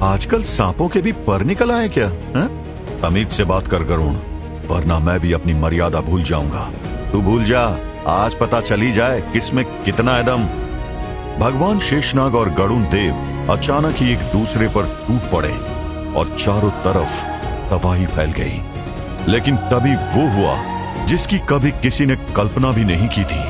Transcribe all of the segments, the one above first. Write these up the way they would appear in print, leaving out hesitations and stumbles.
आजकल सांपों के भी पर निकल आए क्या? तमीज से बात कर गरुण, वरना मैं भी अपनी मर्यादा भूल जाऊंगा। तू भूल जा, आज पता चली जाए किसमें कितना दम। भगवान शेषनाग और गरुण देव अचानक ही एक दूसरे पर टूट पड़े और चारों तरफ तबाही फैल गई। लेकिन तभी वो हुआ जिसकी कभी किसी ने कल्पना भी नहीं की थी।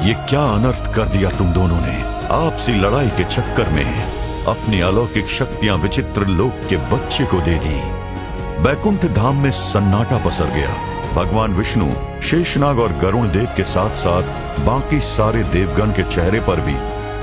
ये क्या अनर्थ कर दिया तुम दोनों ने। आपसी लड़ाई के चक्कर में अपनी अलौकिक शक्तियां विचित्र लोक के बच्चे को दे दी। बैकुंठ धाम में सन्नाटा पसर गया। भगवान विष्णु, शेषनाग और गरुण देव के साथ साथ बाकी सारे देवगण के चेहरे पर भी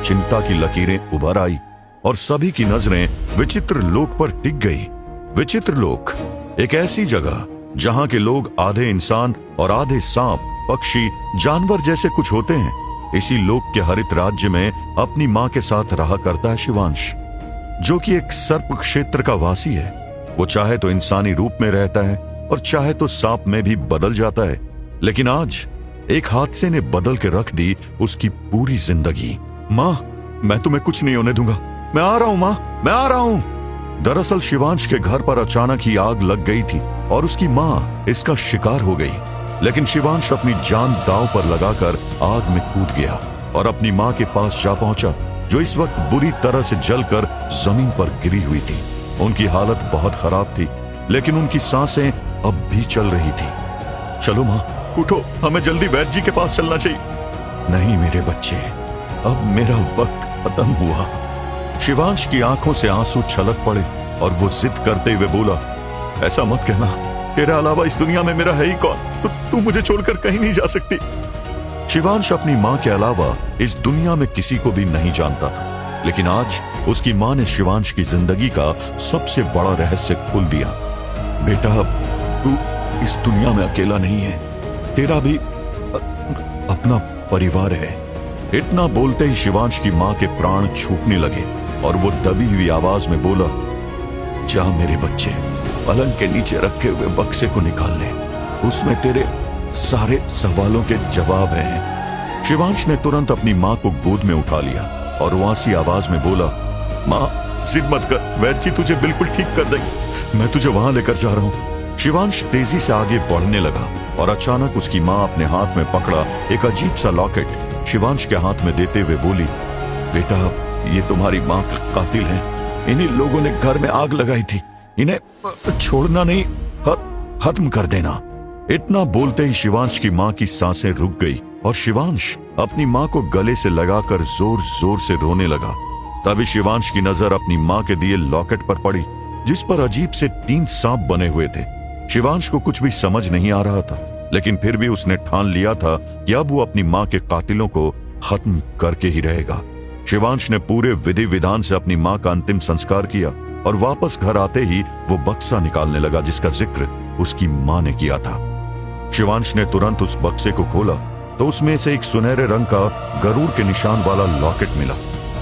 चिंता की लकीरें उभर आई और सभी की नजरें विचित्र लोक पर टिक गई। विचित्र लोक एक ऐसी जगह जहां के लोग आधे इंसान और आधे सांप, पक्षी, जानवर जैसे कुछ होते हैं। इसी लोक के हरित राज्य में अपनी मां के साथ रहा करता है शिवांश, जो कि एक सर्प क्षेत्र का वासी है। वो चाहे तो इंसानी रूप में रहता है और चाहे तो सांप में भी बदल जाता है। लेकिन आज एक हादसे ने बदल के रख दी उसकी पूरी जिंदगी। मां, मैं तुम्हें कुछ नहीं होने दूंगा। मैं आ रहा हूं मां, मैं आ रहा हूं। दरअसल शिवांश के घर पर अचानक ही आग लग गई थी और उसकी मां इसका शिकार हो गई। लेकिन शिवांश अपनी जान दांव पर लगाकर आग में कूद गया और अपनी मां के पास जा पहुंचा, जो इस वक्त बुरी तरह से जलकर जमीन पर गिरी हुई थी। उनकी हालत बहुत खराब थी, लेकिन उनकी सांसें अब भी चल रही थी। चलो मां, उठो, हमें जल्दी वैद्य जी के पास चलना चाहिए। नहीं मेरे बच्चे, अब मेरा वक्त खत्म हुआ। शिवांश की आंखों से आंसू छलक पड़े और वो जिद करते हुए बोला, ऐसा मत कहना, तेरे अलावा इस दुनिया में मेरा है ही कौन? तू मुझे छोड़कर कहीं नहीं जा सकती। शिवांश अपनी मां के अलावा इस दुनिया में किसी को भी नहीं जानता था, लेकिन आज उसकी मां ने शिवांश की जिंदगी का सबसे बड़ा रहस्य खोल दिया। बेटा, तू इस दुनिया में अकेला नहीं है, तेरा भी अपना परिवार है। इतना बोलते ही शिवांश की मां के प्राण छूटने लगे और वो दबी हुई आवाज में बोला, जा मेरे बच्चे, पलंग के नीचे रखे हुए बक्से को निकाल ले, उसमें तेरे सारे सवालों के जवाब हैं। शिवांश ने तुरंत अपनी मां को गोद में उठा लिया और वासी आवाज में बोला, मां जिद मत कर, वैद्य जी तुझे बिल्कुल ठीक कर देंगे, मैं तुझे वहां लेकर जा रहा हूं। शिवांश तेजी से आगे बढ़ने लगा और अचानक उसकी मां अपने हाथ में पकड़ा एक अजीब सा लॉकेट शिवांश के हाथ में देते हुए बोली, बेटा ये तुम्हारी मां का कातिल है, इन्हीं लोगों ने घर में आग लगाई थी, इन्हें छोड़ना नहीं, खत्म कर देना। इतना बोलते ही शिवांश की मां की सांसें रुक गई और शिवांश अपनी मां को गले से लगाकर जोर जोर से रोने लगा। तभी शिवांश की नजर अपनी मां के दिए लॉकेट पर पड़ी, जिस पर अजीब से 3 सांप बने हुए थे। शिवांश को कुछ भी समझ नहीं आ रहा था, लेकिन फिर भी उसने ठान लिया था कि अब वो अपनी मां के कातिलों को खत्म करके ही रहेगा। शिवांश ने पूरे विधि विधान से अपनी मां का अंतिम संस्कार किया और वापस घर आते ही वो बक्सा निकालने लगा जिसका जिक्र उसकी मां ने किया था। शिवांश ने तुरंत उस बक्से को खोला तो उसमें से एक सुनहरे रंग का गरुड़ के निशान वाला लॉकेट मिला।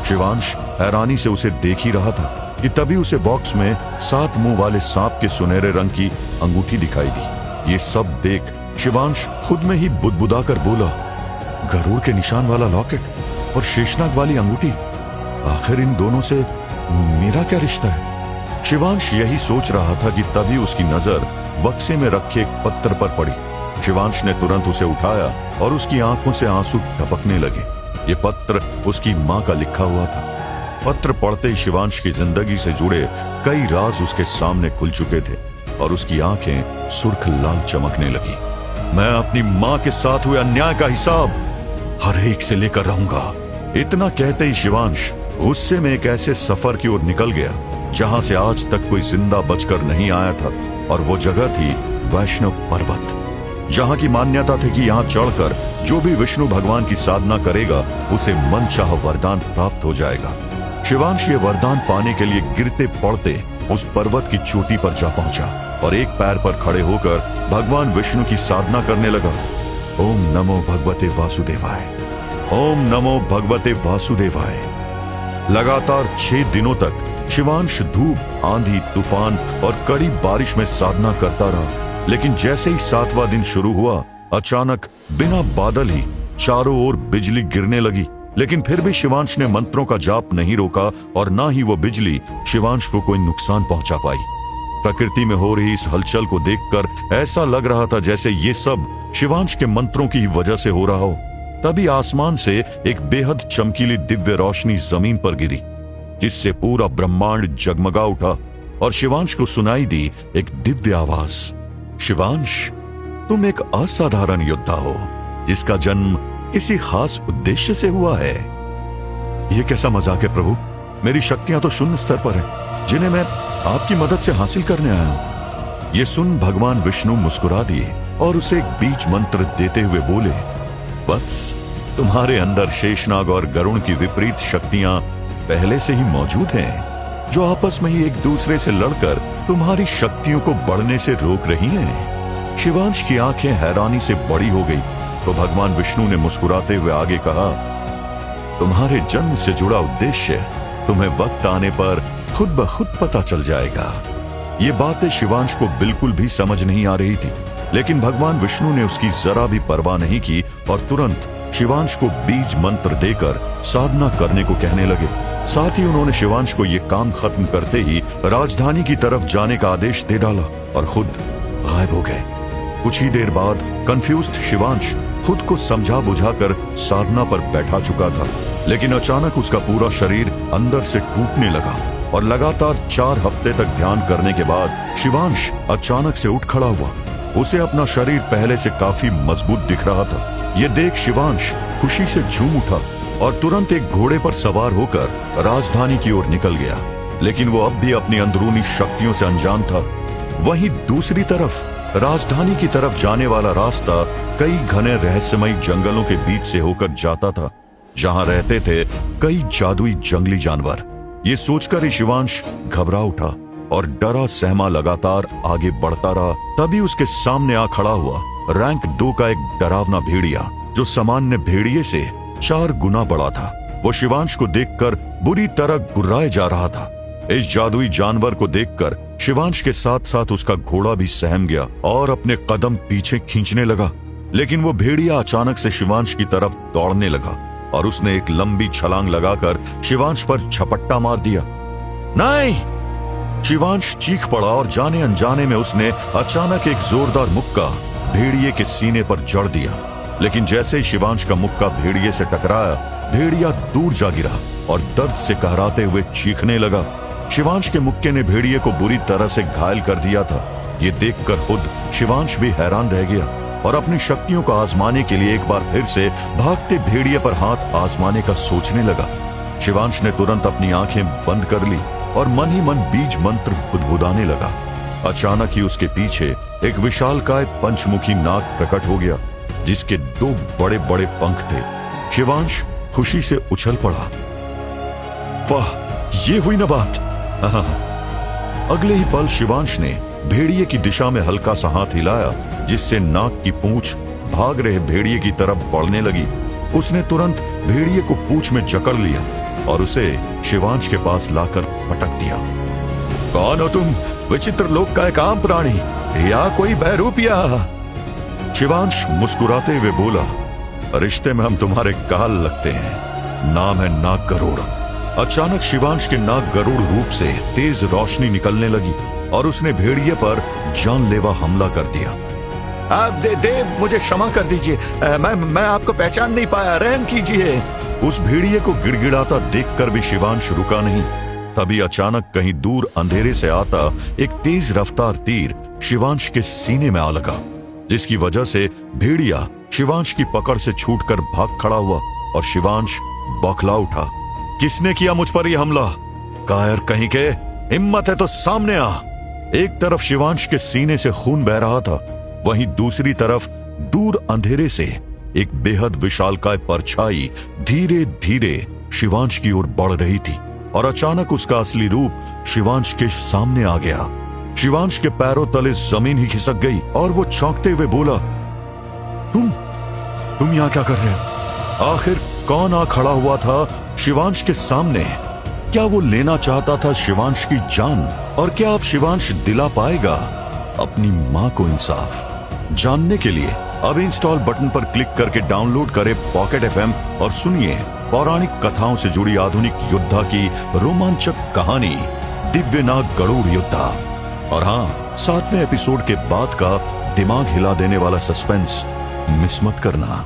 शिवांश हैरानी से उसे देख ही रहा था कि तभी उसे बॉक्स में 7 मुंह वाले सांप के सुनहरे रंग की अंगूठी दिखाई दी। ये सब देख शिवांश खुद में ही बुदबुदाकर बोला, गरुड़ के निशान वाला लॉकेट और शेषनाग वाली अंगूठी, आखिर इन दोनों से मेरा क्या रिश्ता है? शिवांश यही सोच रहा था कि तभी उसकी नजर बक्से में रखे एक पत्र पर पड़ी। शिवांश ने तुरंत उसे उठाया और उसकी आंखों से आंसू टपकने लगे। ये पत्र उसकी मां का लिखा हुआ था। पत्र पढ़ते ही शिवांश की जिंदगी से जुड़े कई राज उसके सामने खुल चुके थे और उसकी आंखें सुर्ख लाल चमकने लगी। मैं अपनी मां के साथ हुए अन्याय का हिसाब हर एक से लेकर रहूंगा। इतना कहते ही शिवांश गुस्से में एक ऐसे सफर की ओर निकल गया जहां से आज तक कोई जिंदा बचकर नहीं आया था, और वो जगह थी वैष्णव पर्वत, जहां की मान्यता थी कि यहां चढ़कर जो भी विष्णु भगवान की साधना करेगा उसे मनचाहा वरदान प्राप्त हो जाएगा। शिवांश ये वरदान पाने के लिए गिरते पड़ते उस पर्वत की चोटी पर जा पहुंचा और एक पैर पर खड़े होकर भगवान विष्णु की साधना करने लगा। ओम नमो भगवते वासुदेवाय, ओम नमो भगवते वासुदेवाय। लगातार 6 दिनों तक शिवांश धूप, आंधी, तूफान और कड़ी बारिश में साधना करता रहा, लेकिन जैसे ही 7वां दिन शुरू हुआ, अचानक बिना बादल ही चारों ओर बिजली गिरने लगी लेकिन फिर भी शिवांश ने मंत्रों का जाप नहीं रोका और ना ही वो बिजली शिवांश को कोई नुकसान पहुंचा पाई। प्रकृति में हो रही इस हलचल को देखकर ऐसा लग रहा था जैसे ये सब शिवांश के मंत्रों की ही वजह से हो रहा हो। तभी आसमान से एक बेहद चमकीली दिव्य रोशनी जमीन पर गिरी, जिससे पूरा ब्रह्मांड जगमगा उठा और शिवांश को सुनाई दी एक दिव्य आवाज। शिवांश, तुम एक असाधारण योद्धा हो जिसका जन्म किसी खास उद्देश्य से हुआ है। यह कैसा मजाक है प्रभु? मेरी शक्तियां तो शून्य स्तर पर हैं, जिन्हें मैं आपकी मदद से हासिल करने आया हूं। यह सुन भगवान विष्णु मुस्कुरा दिए और उसे एक बीज मंत्र देते हुए बोले, वत्स, तुम्हारे अंदर शेषनाग और गरुण की विपरीत शक्तियां पहले से ही मौजूद हैं, जो आपस में ही एक दूसरे से लड़कर तुम्हारी शक्तियों को बढ़ने से रोक रही हैं। शिवांश की आंखें हैरानी से बड़ी हो गई तो भगवान विष्णु ने मुस्कुराते हुए आगे कहा, तुम्हारे जन्म से जुड़ा उद्देश्य तुम्हें वक्त आने पर खुद ब खुद पता चल जाएगा। ये बातें शिवांश को बिल्कुल भी समझ नहीं आ रही थी, लेकिन भगवान विष्णु ने उसकी जरा भी परवाह नहीं की और तुरंत शिवांश को बीज मंत्र देकर साधना करने को कहने लगे। साथ ही उन्होंने शिवांश को यह काम खत्म करते ही राजधानी की तरफ जाने का आदेश दे डाला और खुद गायब हो गए। कुछ ही देर बाद कंफ्यूज्ड शिवांश खुद को समझा बुझाकर साधना पर बैठा चुका था, लेकिन अचानक उसका पूरा शरीर अंदर से टूटने लगा और लगातार 4 हफ्ते तक ध्यान करने के बाद शिवांश अचानक से उठ खड़ा हुआ। उसे अपना शरीर पहले से काफी मजबूत दिख रहा था। यह देख शिवांश खुशी से झूम उठा और तुरंत एक घोड़े पर सवार होकर राजधानी की ओर निकल गया, लेकिन वो अब भी अपनी अंदरूनी शक्तियों से अनजान था। वहीं दूसरी तरफ राजधानी की तरफ जाने वाला रास्ता कई घने रहस्यमयी जंगलों के बीच से होकर जाता था, जहां रहते थे कई जादुई जंगली जानवर। ये सोचकर ही शिवांश घबरा उठा और डरा सहमा लगातार आगे बढ़ता रहा। तभी उसके सामने आ खड़ा हुआ रैंक 2 का एक डरावना भेड़िया, जो सामान्य भेड़िए से 4 गुना बड़ा था। वो शिवांश को देखकर बुरी तरह गुर्राए जा रहा था। इस जादुई जानवर को देखकर शिवांश के साथ साथ उसका घोड़ा भी सहम गया और अपने कदम पीछे खींचने लगा, लेकिन वो भेड़िया अचानक से शिवांश की तरफ दौड़ने लगा और उसने एक लंबी छलांग लगाकर शिवांश पर झपट्टा मार दिया। नहीं! शिवांश चीख पड़ा और जाने अनजाने में उसने अचानक एक जोरदार मुक्का भेड़िए के सीने पर जड़ दिया, लेकिन जैसे ही शिवांश का मुक्का भेड़िए से टकराया, भेड़िया दूर जा गिरा और दर्द से कहराते हुए चीखने लगा। शिवांश के मुक्के ने भेड़िए को बुरी तरह से घायल कर दिया था। ये देखकर खुद शिवांश भी हैरान रह गया और अपनी शक्तियों को आजमाने के लिए एक बार फिर से भागते भेड़िए पर हाथ आजमाने का सोचने लगा। शिवांश ने तुरंत अपनी आंखें बंद कर ली और मन ही मन बीज मंत्र बुदबुदाने लगा। अचानक ही उसके पीछे एक विशालकाय पंचमुखी नाग प्रकट हो गया, जिसके 2 बड़े बड़े पंख थे। शिवांश खुशी से उछल पड़ा। वाह, ये हुई ना बात। अगले ही पल शिवांश ने भेड़िए की दिशा में हल्का सा हाथ हिलाया, जिससे नाग की पूंछ भाग रहे भेड़िए की तरफ बढ़ने लगी। उसने तुरंत भेड़िए को पूंछ में जकड़ लिया और उसे शिवांश के पास लाकर पटक दिया। कौन हो तुम, विचित्र लोक का एक आम प्राणी या कोई बहरूपिया? शिवांश मुस्कुराते हुए बोला, रिश्ते में हम तुम्हारे काल लगते हैं, नाम है नाग गरुड़। अचानक शिवांश के नाग गरुड़ रूप से तेज रोशनी निकलने लगी और उसने भेड़िए पर जानलेवा हमला कर दिया। देव, मुझे क्षमा कर दीजिए, मैं आपको पहचान नहीं पाया, रहम कीजिए। उस भेड़िए को गिड़गिड़ाता देखकर भी शिवांश रुका नहीं। तभी अचानक कहीं दूर अंधेरे से आता एक तेज रफ्तार तीर शिवांश के सीने में आ लगा, जिसकी वजह से भेड़िया शिवांश की पकड़ से छूटकर भाग खड़ा हुआ और शिवांश बौखला उठा। किसने किया मुझ पर यह हमला? कायर कहीं के, हिम्मत है तो सामने आ। एक तरफ शिवांश के सीने से खून बह रहा था, वहीं दूसरी तरफ दूर अंधेरे से एक बेहद विशालकाय परछाई धीरे धीरे शिवांश की ओर बढ़ रही थी और अचानक उसका असली रूप शिवांश के सामने आ गया। शिवांश के पैरों तले जमीन ही खिसक गई और वो चौंकते हुए बोला, तुम यहां क्या कर रहे हो? आखिर कौन आ खड़ा हुआ था शिवांश के सामने? क्या वो लेना चाहता था शिवांश की जान? और क्या अब शिवांश दिला पाएगा अपनी मां को इंसाफ? जानने के लिए अब इंस्टॉल बटन पर क्लिक करके डाउनलोड करें पॉकेट FM और सुनिए पौराणिक कथाओं से जुड़ी आधुनिक योद्धा की रोमांचक कहानी दिव्यनाग गरुड़ योद्धा। और हाँ, 7वें एपिसोड के बाद का दिमाग हिला देने वाला सस्पेंस मिस मत करना।